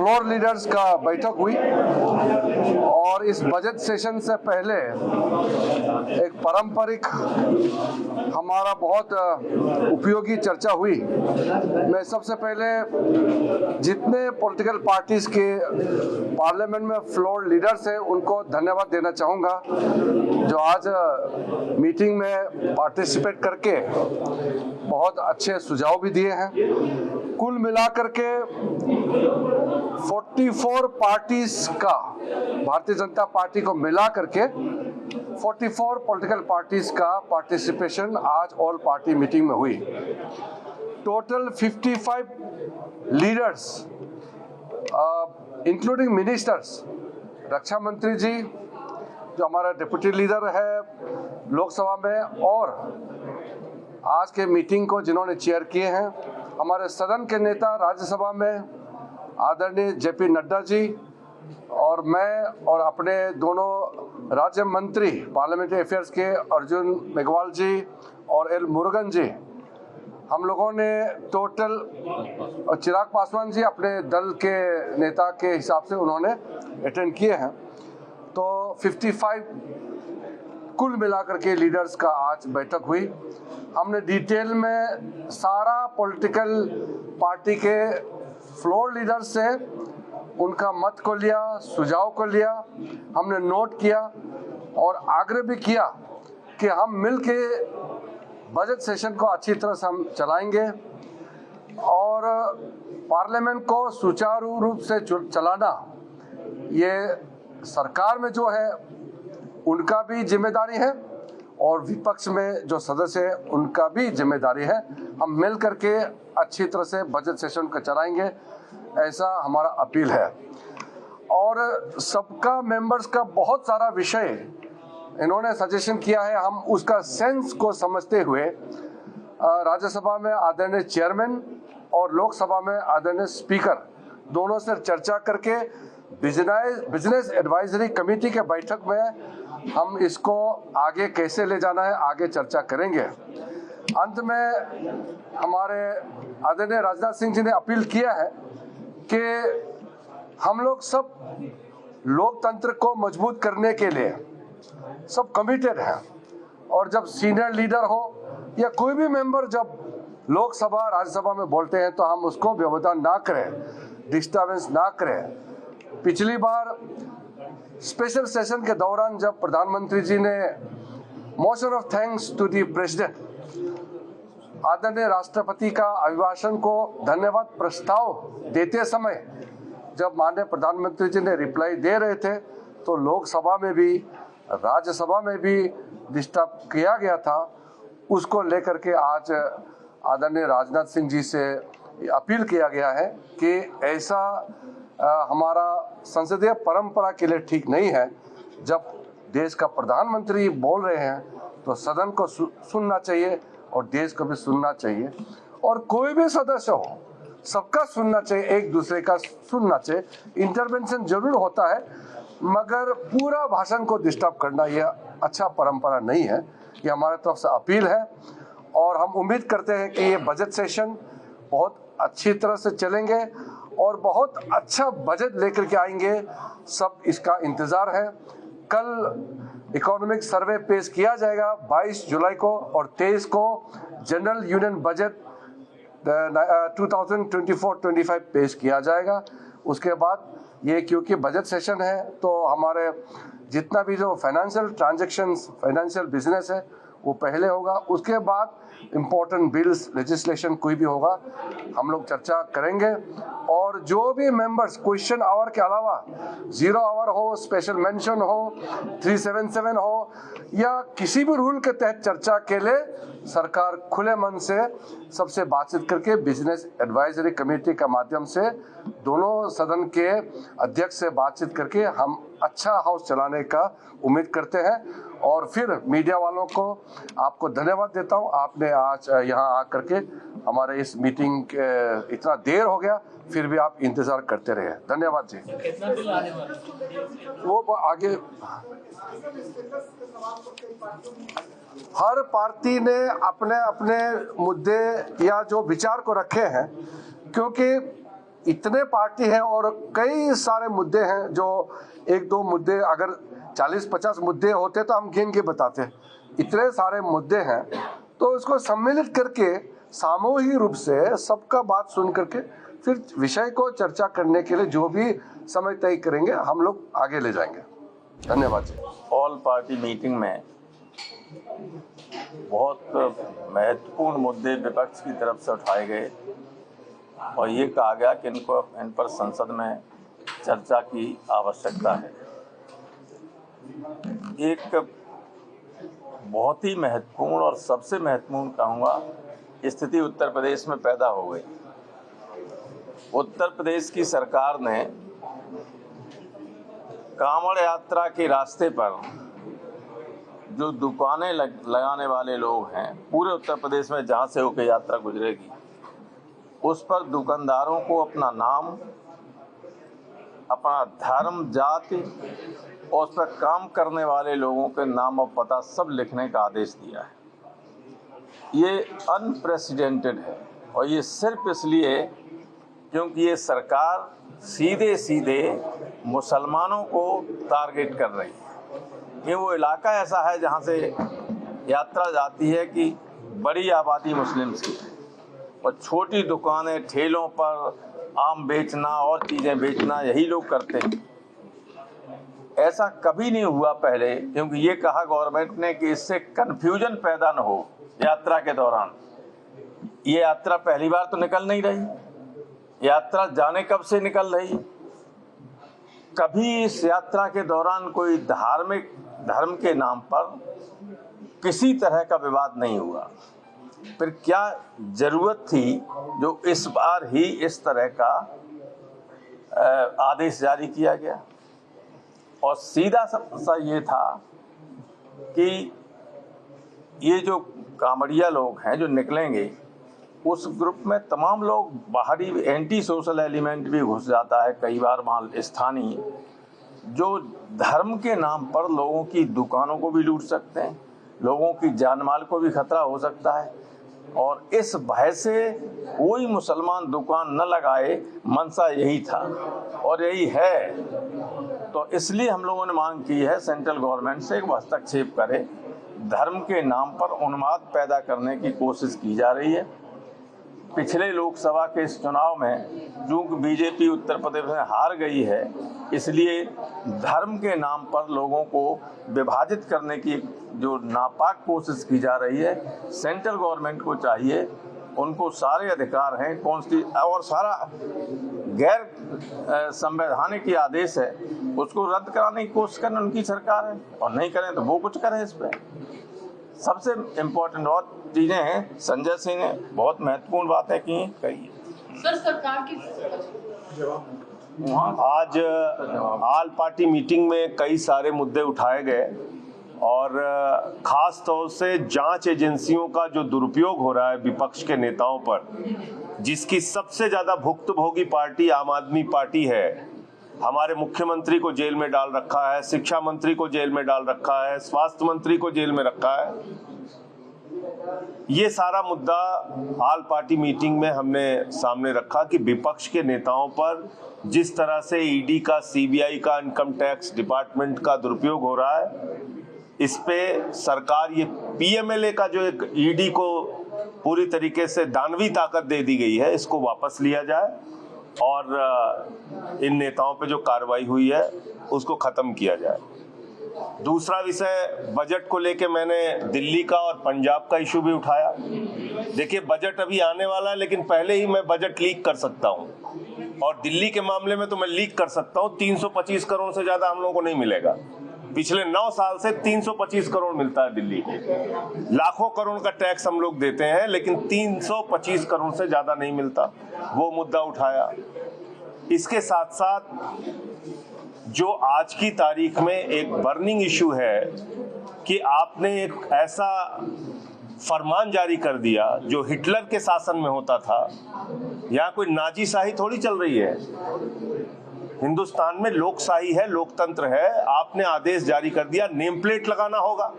Floor leaders का बैठक हुई और इस बजट सेशन से पहले एक पारंपरिक हमारा बहुत उपयोगी चर्चा हुई। मैं सबसे पहले जितने पॉलिटिकल पार्टीज के पार्लियामेंट में फ्लोर लीडर्स हैं उनको धन्यवाद देना चाहूँगा जो आज मीटिंग में पार्टिसिपेट करके बहुत अच्छे सुझाव भी दिए हैं। कुल मिलाकर के 44 पार्टीज का भारतीय जनता पार्टी को मिला करके 44 पॉलिटिकल पार्टीज का पार्टिसिपेशन आज ऑल पार्टी मीटिंग में हुई। टोटल 55 लीडर्स इंक्लूडिंग मिनिस्टर्स, रक्षा मंत्री जी जो हमारा डिप्टी लीडर है लोकसभा में, और आज के मीटिंग को जिन्होंने चेयर किए हैं हमारे सदन के नेता राज्यसभा में आदरणीय जेपी नड्डा जी, और मैं और अपने दोनों राज्य मंत्री पार्लियामेंट्री अफेयर्स के अर्जुन मेघवाल जी और एल मुरुगन जी, हम लोगों ने टोटल, और चिराग पासवान जी अपने दल के नेता के हिसाब से उन्होंने अटेंड किए हैं, तो 55 कुल मिलाकर के लीडर्स का आज बैठक हुई। हमने डिटेल में सारा पॉलिटिकल पार्टी के फ्लोर लीडर्स से उनका मत को लिया, सुझाव को लिया, हमने नोट किया और आग्रह भी किया कि हम मिल के बजट सेशन को अच्छी तरह से हम चलाएंगे और पार्लियामेंट को सुचारू रूप से चलाना ये सरकार में जो है उनका भी जिम्मेदारी है और विपक्ष में जो सदस्य है उनका भी जिम्मेदारी है। हम मिल करके अच्छी तरह से बजट सेशन को चलाएंगे, ऐसा हमारा अपील है। और सबका मेंबर्स का बहुत सारा विषय इन्होंने सजेशन किया है, हम उसका सेंस को समझते हुए राज्यसभा में आदरणीय चेयरमैन और लोकसभा में आदरणीय स्पीकर दोनों से चर्चा करके बिजनेस एडवाइजरी कमेटी के बैठक में हम इसको आगे कैसे ले जाना है आगे चर्चा करेंगे। अंत में हमारे आदरणीय राजनाथ सिंह जी ने अपील किया है कि हम लोग सब लोकतंत्र को मजबूत करने के लिए सब कमिटेड हैं और जब सीनियर लीडर हो या कोई भी मेंबर जब लोकसभा राज्यसभा में बोलते हैं तो हम उसको व्यवधान ना करें, डिस्टर्बेंस ना करें। पिछली बार स्पेशल सेशन के दौरान जब प्रधानमंत्री जी ने motion of thanks to the president, आदरणीय राष्ट्रपति का अभिभाषण को धन्यवाद प्रस्ताव देते समय जब माननीय प्रधानमंत्री जी ने रिप्लाई दे रहे थे तो लोकसभा में भी राज्यसभा में भी डिस्टर्ब किया गया था। उसको लेकर के आज आदरणीय राजनाथ सिंह जी से अपील किया गया है कि ऐसा हमारा संसदीय परंपरा के लिए ठीक नहीं है। जब देश का प्रधानमंत्री बोल रहे हैं तो सदन को सुनना चाहिए और देश को भी सुनना चाहिए, और कोई भी सदस्य हो सबका सुनना चाहिए, एक दूसरे का सुनना चाहिए। इंटरवेंशन जरूर होता है मगर पूरा भाषण को डिस्टर्ब करना यह अच्छा परंपरा नहीं है। ये हमारे तरफ से अपील है और हम उम्मीद करते हैं कि ये बजट सेशन बहुत अच्छी तरह से चलेंगे और बहुत अच्छा बजट लेकर के आएंगे। सब इसका इंतज़ार है। कल इकोनॉमिक सर्वे पेश किया जाएगा 22 जुलाई को और 23 को जनरल यूनियन बजट 2024-25 पेश किया जाएगा। उसके बाद ये क्योंकि बजट सेशन है तो हमारे जितना भी जो फाइनेंशियल ट्रांजैक्शंस, फाइनेंशियल बिजनेस है वो पहले होगा। उसके बाद इम्पोर्टेंट बिल्स, लेजिस्लेशन कोई भी होगा हम लोग चर्चा करेंगे। और जो भी मेंबर्स क्वेश्चन आवर के अलावा 0 आवर हो, स्पेशल मेंशन हो, 377 हो या किसी भी रूल के तहत चर्चा के लिए सरकार खुले मन से सबसे बातचीत करके बिजनेस एडवाइजरी कमेटी के माध्यम से दोनों सदन के अध्यक्ष से बातचीत करके हम अच्छा हाउस चलाने का उम्मीद करते हैं। और फिर मीडिया वालों को आपको धन्यवाद देता हूं, आपने आज यहाँ आकर के हमारे इस मीटिंग के इतना देर हो गया फिर भी आप इंतजार करते रहे। धन्यवाद जी। वो आगे हर पार्टी ने अपने अपने मुद्दे या जो विचार को रखे हैं, क्योंकि इतने पार्टी हैं और कई सारे मुद्दे हैं, जो एक दो मुद्दे अगर 40-50 मुद्दे होते तो हम गिन के बताते। इतने सारे मुद्दे हैं, तो इसको सम्मिलित करके सामूहिक रूप से सबका बात सुन करके फिर विषय को चर्चा करने के लिए जो भी समय तय करेंगे हम लोग आगे ले जाएंगे। धन्यवाद जी। ऑल पार्टी मीटिंग में बहुत महत्वपूर्ण मुद्दे विपक्ष की तरफ से उठाए गए और ये कहा गया कि इन पर संसद में चर्चा की आवश्यकता है। एक बहुत ही महत्वपूर्ण और सबसे महत्वपूर्ण कहूँगा स्थिति उत्तर प्रदेश में पैदा हो गई। उत्तर प्रदेश की सरकार ने कांवड़ यात्रा के रास्ते पर जो दुकानें लगाने वाले लोग हैं पूरे उत्तर प्रदेश में, जहाँ से होकर यात्रा गुजरेगी, उस पर दुकानदारों को अपना नाम, अपना धर्म, जाति और उस पर काम करने वाले लोगों के नाम और पता सब लिखने का आदेश दिया है। ये अनप्रेसिडेंटेड है और ये सिर्फ इसलिए क्योंकि ये सरकार सीधे सीधे मुसलमानों को टारगेट कर रही है। ये वो इलाका ऐसा है जहाँ से यात्रा जाती है कि बड़ी आबादी मुस्लिम्स की है और छोटी दुकानें, ठेलों पर आम बेचना और चीज़ें बेचना यही लोग करते हैं। ऐसा कभी नहीं हुआ पहले, क्योंकि ये कहा गवर्नमेंट ने कि इससे कन्फ्यूजन पैदा न हो यात्रा के दौरान। ये यात्रा पहली बार तो निकल नहीं रही, यात्रा जाने कब से निकल रही। कभी इस यात्रा के दौरान कोई धार्मिक धर्म के नाम पर किसी तरह का विवाद नहीं हुआ। फिर क्या जरूरत थी जो इस बार ही इस तरह का आदेश जारी किया गया। और सीधा सा ये था कि ये जो कांवड़िया लोग हैं जो निकलेंगे, उस ग्रुप में तमाम लोग बाहरी एंटी सोशल एलिमेंट भी घुस जाता है कई बार वहाँ स्थानीय, जो धर्म के नाम पर लोगों की दुकानों को भी लूट सकते हैं, लोगों की जान माल को भी खतरा हो सकता है। और इस भय से कोई मुसलमान दुकान न लगाए, मंशा यही था और यही है। तो इसलिए हम लोगों ने मांग की है सेंट्रल गवर्नमेंट से एक हस्तक्षेप करे। धर्म के नाम पर उन्माद पैदा करने की कोशिश की जा रही है। पिछले लोकसभा के इस चुनाव में चूंकि बीजेपी उत्तर प्रदेश में हार गई है, इसलिए धर्म के नाम पर लोगों को विभाजित करने की जो नापाक कोशिश की जा रही है, सेंट्रल गवर्नमेंट को चाहिए, उनको सारे अधिकार हैं और सारा गैर संवैधानिक आदेश है उसको रद्द कराने की कोशिश करना उनकी सरकार है, और नहीं करें तो वो कुछ करें। इस पर सबसे इम्पोर्टेंट और चीजें हैं, संजय सिंह ने बहुत महत्वपूर्ण बातें की कही। सर, सरकार की आज ऑल पार्टी मीटिंग में कई सारे मुद्दे उठाए गए और खास तौर से जांच एजेंसियों का जो दुरुपयोग हो रहा है विपक्ष के नेताओं पर, जिसकी सबसे ज्यादा भुक्तभोगी पार्टी आम आदमी पार्टी है। हमारे मुख्यमंत्री को जेल में डाल रखा है, शिक्षा मंत्री को जेल में डाल रखा है, स्वास्थ्य मंत्री को जेल में रखा है। ये सारा मुद्दा ऑल पार्टी मीटिंग में हमने सामने रखा कि विपक्ष के नेताओं पर जिस तरह से ईडी का, सीबीआई का, इनकम टैक्स डिपार्टमेंट का दुरुपयोग हो रहा है, इस पे सरकार ये पीएमएलए का जो एक ईडी को पूरी तरीके से दानवी ताकत दे दी गई है, इसको वापस लिया जाए और इन नेताओं पे जो कार्रवाई हुई है उसको खत्म किया जाए। दूसरा विषय बजट को लेके मैंने दिल्ली का और पंजाब का इशू भी उठाया। देखिए, बजट अभी आने वाला है, लेकिन पहले ही मैं बजट लीक कर सकता हूं और दिल्ली के मामले में तो मैं लीक कर सकता हूं। 325 करोड़ से ज्यादा हम लोगों को नहीं मिलेगा। पिछले 9 साल से 325 करोड़ मिलता है दिल्ली को। लाखों करोड़ का टैक्स हम लोग देते हैं, लेकिन 325 करोड़ से ज्यादा नहीं मिलता। वो मुद्दा उठाया। इसके साथ साथ जो आज की तारीख में एक बर्निंग इशू है कि आपने एक ऐसा फरमान जारी कर दिया जो हिटलर के शासन में होता था। यहाँ कोई नाजीशाही थोड़ी चल रही है, हिंदुस्तान में लोकशाही है, लोकतंत्र है। आपने आदेश जारी कर दिया नेम प्लेट लगाना होगा।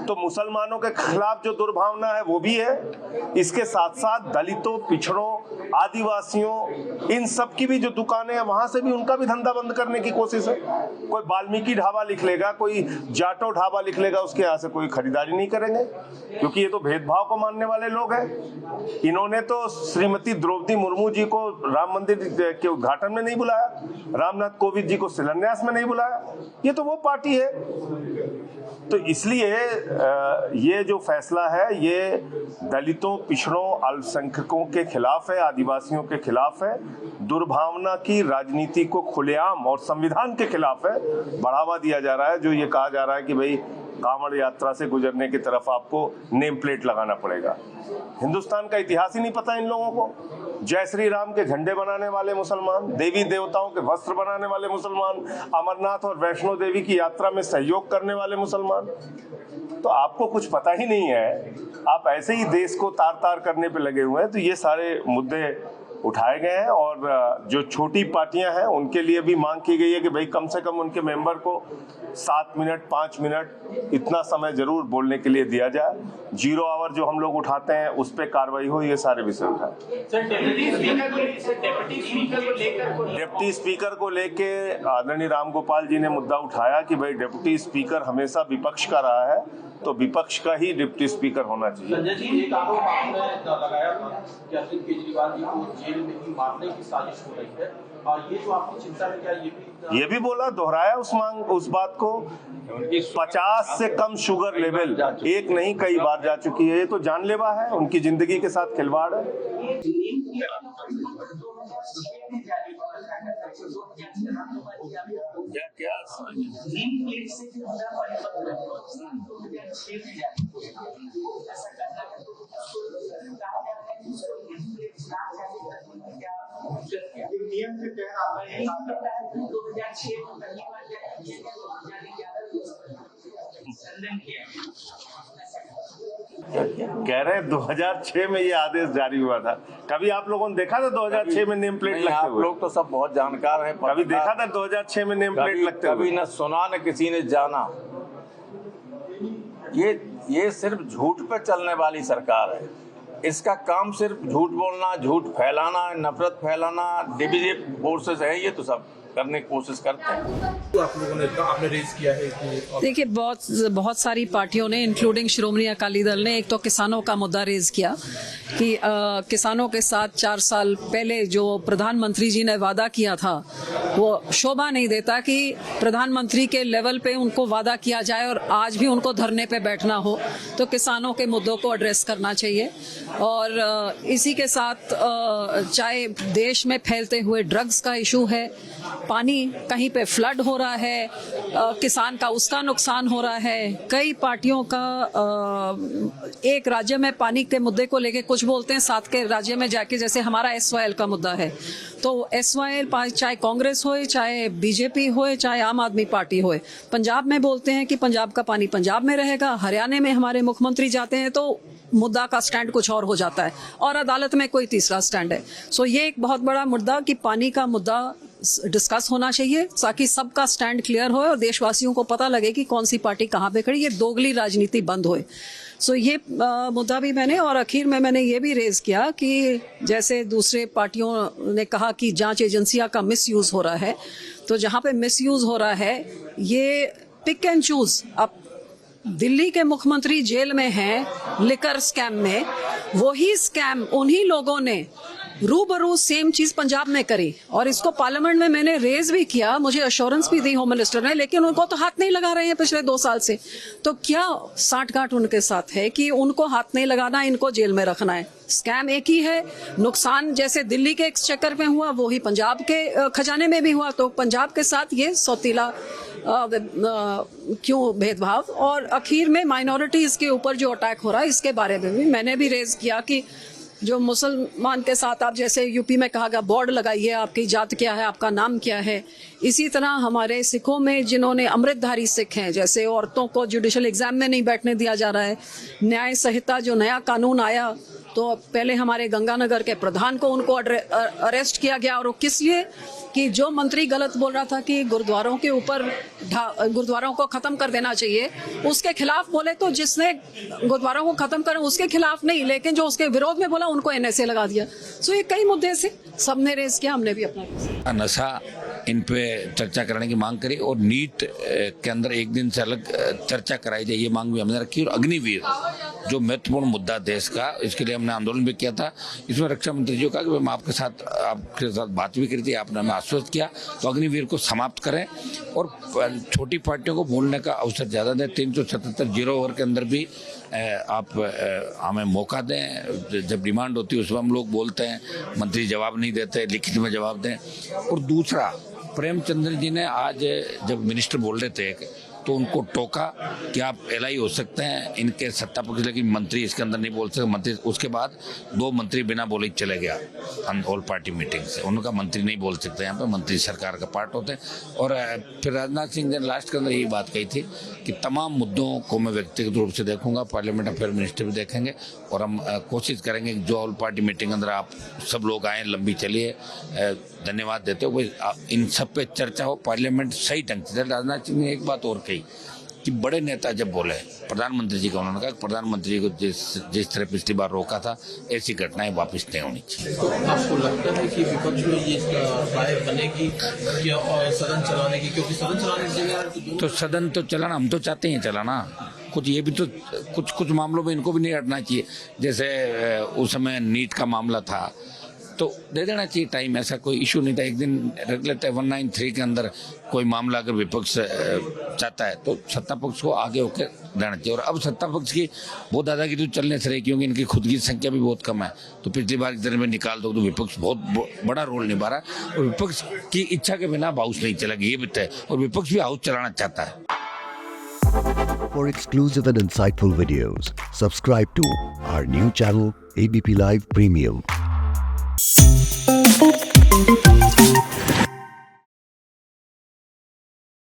तो मुसलमानों के खिलाफ जो दुर्भावना है वो भी है। इसके साथ साथ दलितों, पिछड़ों, आदिवासियों, इन सब की भी जो दुकानें हैं वहां से भी उनका भी धंधा बंद करने की कोशिश है। कोई वाल्मीकि ढाबा लिख लेगा, कोई जाटो ढाबा लिख लेगा, उसके यहाँ से कोई खरीदारी नहीं करेंगे, क्योंकि ये तो भेदभाव को मानने वाले लोग हैं। इन्होंने तो श्रीमती द्रौपदी मुर्मू जी को राम मंदिर के उद्घाटन में नहीं बुलाया, रामनाथ कोविंद जी को शिलान्यास में नहीं बुलाया। ये तो वो पार्टी है। तो इसलिए ये जो फैसला है ये दलितों, पिछड़ों, अल्पसंख्यकों के खिलाफ है, आदिवासियों के खिलाफ है, दुर्भावना की राजनीति को खुलेआम और संविधान के खिलाफ है। बढ़ावा दिया जा रहा है। जो ये कहा जा रहा है कि भाई कांवड़ यात्रा से गुजरने की तरफ आपको नेम प्लेट लगाना पड़ेगा। हिंदुस्तान का इतिहास ही नहीं पता इन लोगों को। जय श्री राम के झंडे बनाने वाले मुसलमान, देवी देवताओं के वस्त्र बनाने वाले मुसलमान, अमरनाथ और वैष्णो देवी की यात्रा में सहयोग करने वाले मुसलमान। तो आपको कुछ पता ही नहीं है, आप ऐसे ही देश को तार तार करने पे लगे हुए हैं। तो ये सारे मुद्दे उठाए गए हैं और जो छोटी पार्टियां हैं उनके लिए भी मांग की गई है कि भाई कम से कम उनके मेंबर को 7 मिनट 5 मिनट इतना समय जरूर बोलने के लिए दिया जाए। 0 आवर जो हम लोग उठाते हैं उस पर कार्रवाई हो, ये सारे विषय उठाए। डिप्टी स्पीकर को लेके आदरणीय रामगोपाल जी ने मुद्दा उठाया कि भाई डिप्टी स्पीकर हमेशा विपक्ष का रहा है, तो विपक्ष का ही डिप्टी स्पीकर होना चाहिए। संजय जी, एक आरोप आपने लगाया था कि अरविंद केजरीवाल जी को जेल में ही मारने की साजिश हो रही है, और ये जो आपकी चिंता है, क्या ये भी बोला, दोहराया उस बात को। 50 से कम शुगर लेवल एक नहीं कई बार जा चुकी है। ये तो जानलेवा है, उनकी जिंदगी के साथ खिलवाड़ है। क्या कह रहे हैं 2006 में ये आदेश जारी हुआ था। कभी आप लोगों ने देखा था 2006 में नेम प्लेट लगते हुए? आप लोग तो सब बहुत जानकार हैं। कभी देखा था 2006 में नेम प्लेट लगते हुए? कभी न सुना न किसी ने जाना। ये सिर्फ झूठ पे चलने वाली सरकार है। इसका काम सिर्फ झूठ बोलना, झूठ फैलाना, नफरत फैलाना, डिविजिव फोर्सेस है, ये तो सब करने की कोशिश करते हैं। तो आप लोगों ने आपने रेज किया है कि देखिए, बहुत सारी पार्टियों ने इंक्लूडिंग श्रोमणी अकाली दल ने एक तो किसानों का मुद्दा रेज किया कि किसानों के साथ 4 साल पहले जो प्रधानमंत्री जी ने वादा किया था वो शोभा नहीं देता कि प्रधानमंत्री के लेवल पे उनको वादा किया जाए और आज भी उनको धरने पे बैठना हो। तो किसानों के मुद्दों को एड्रेस करना चाहिए। और इसी के साथ चाहे देश में फैलते हुए ड्रग्स का इशू है, पानी कहीं पे फ्लड हो रहा है, किसान का उसका नुकसान हो रहा है। कई पार्टियों का एक राज्य में पानी के मुद्दे को लेके कुछ बोलते हैं, साथ के राज्य में जाके, जैसे हमारा SYL का मुद्दा है तो SYL चाहे कांग्रेस हो, चाहे बीजेपी हो, चाहे आम आदमी पार्टी हो, पंजाब में बोलते हैं कि पंजाब का पानी पंजाब में रहेगा। हरियाणा में हमारे मुख्यमंत्री जाते हैं तो मुद्दा का स्टैंड कुछ और हो जाता है और अदालत में कोई तीसरा स्टैंड है। सो ये एक बहुत बड़ा मुद्दा कि पानी का मुद्दा डिस्कस होना चाहिए ताकि सबका स्टैंड क्लियर हो और देशवासियों को पता लगे कि कौन सी पार्टी कहाँ पे खड़ी, ये दोगली राजनीति बंद होए। सो ये मुद्दा भी मैंने, और आखिर में मैंने ये भी रेज किया कि जैसे दूसरे पार्टियों ने कहा कि जांच एजेंसियां का मिसयूज हो रहा है, तो जहाँ पे मिसयूज हो रहा है ये पिक एंड चूज। अब दिल्ली के मुख्यमंत्री जेल में हैं लिकर स्कैम में, वही स्कैम उन्हीं लोगों ने रूबरू सेम चीज पंजाब में करी और इसको पार्लियामेंट में मैंने रेज भी किया, मुझे अश्योरेंस भी दी होम मिनिस्टर ने, लेकिन उनको तो हाथ नहीं लगा रहे हैं पिछले 2 साल से। तो क्या साठगांठ उनके साथ है कि उनको हाथ नहीं लगाना, इनको जेल में रखना है? स्कैम एक ही है, नुकसान जैसे दिल्ली के एक्सचेकर में हुआ वही पंजाब के खजाने में भी हुआ, तो पंजाब के साथ ये सौतीला क्यों भेदभाव? और आखिर में माइनॉरिटीज के ऊपर जो अटैक हो रहा है इसके बारे में भी मैंने भी रेज किया कि जो मुसलमान के साथ आप जैसे यूपी में कहा गया बॉर्ड लगाइए, आपकी जात क्या है, आपका नाम क्या है, इसी तरह हमारे सिखों में जिन्होंने अमृतधारी सिख हैं, जैसे औरतों को जुडिशल एग्जाम में नहीं बैठने दिया जा रहा है, न्याय संहिता जो नया कानून आया तो पहले हमारे गंगानगर के प्रधान को उनको अरेस्ट किया गया, और वो किस लिए कि जो मंत्री गलत बोल रहा था कि गुरुद्वारों के ऊपर गुरुद्वारों को खत्म कर देना चाहिए, उसके खिलाफ बोले, तो जिसने गुरुद्वारों को खत्म कर उसके खिलाफ नहीं, लेकिन जो उसके विरोध में बोला उनको एनएसए लगा दिया। सो ये कई मुद्दे से सबने रेज किया, हमने भी अपना नशा इन पे चर्चा करने की मांग करी, और नीट के अंदर एक दिन से अलग चर्चा कराई जाए ये मांग भी हमने रखी। और अग्निवीर जो महत्वपूर्ण मुद्दा देश का, इसके लिए हमने आंदोलन भी किया था। इसमें रक्षा मंत्री जी को कहा कि मैं आपके साथ बात भी करी थी, आपने हमें आश्वस्त किया तो अग्निवीर को समाप्त करें और छोटी पार्टियों को बोलने का अवसर ज़्यादा दें। 377 0 ओवर के अंदर भी आप हमें मौका दें, जब डिमांड होती है उसमें हम लोग बोलते हैं, मंत्री जवाब नहीं देते, लिखित में जवाब दें। और दूसरा, प्रेमचंद्र जी ने आज जब मिनिस्टर बोल रहे थे तो उनको टोका कि आप एलआई हो सकते हैं इनके सत्ता पक्ष, लेकिन मंत्री इसके अंदर नहीं बोल सकते। मंत्री, उसके बाद 2 मंत्री बिना बोले चले गया ऑल पार्टी मीटिंग से। उनका मंत्री नहीं बोल सकते, यहाँ पे मंत्री सरकार का पार्ट होते हैं। और फिर राजनाथ सिंह ने लास्ट के अंदर यही बात कही थी कि तमाम मुद्दों को मैं व्यक्तिगत रूप से देखूंगा, पार्लियामेंट अफेयर मिनिस्टर भी देखेंगे, और हम कोशिश करेंगे कि जो ऑल पार्टी मीटिंग अंदर आप सब लोग आए, लंबी चलिए, धन्यवाद देते हो, इन सब पे चर्चा हो, पार्लियामेंट सही ढंग से। राजनाथ सिंह ने एक बात और कही कि बड़े नेता जब बोले, प्रधानमंत्री जी का, उन्होंने कहा प्रधानमंत्री जी को जिस तरह पिछली बार रोका था, ऐसी घटनाएं वापस नहीं होनी चाहिए। तो आपको लगता है कि विपक्ष में ये राय बनेगी सदन चलाने की, क्योंकि सदन चलाने की जगह तो सदन तो चलाना, हम तो चाहते हैं चलाना, कुछ ये भी तो कुछ मामलों में इनको भी नहीं हटना चाहिए। जैसे उस समय नीट का मामला था तो दे देना चाहिए टाइम, ऐसा कोई इशू नहीं था, एक दिन रख लेते हैं। 193 के अंदर कोई मामला अगर विपक्ष चाहता है तो सत्ता पक्ष को आगे होकर रहना चाहिए। और अब सत्ता पक्ष की बहुत दादागिरी तो चलने से रही, क्योंकि इनकी खुद की संख्या भी बहुत कम है, तो पिछली बार की तरह में निकाल दो तो विपक्ष बहुत बड़ा रोल निभा रहा है, और विपक्ष की इच्छा के बिना हाउस नहीं चलेगी, ये भी तय, और विपक्ष भी हाउस चलाना चाहता है। For exclusive and insightful videos, subscribe to our new channel ABP Live Premium.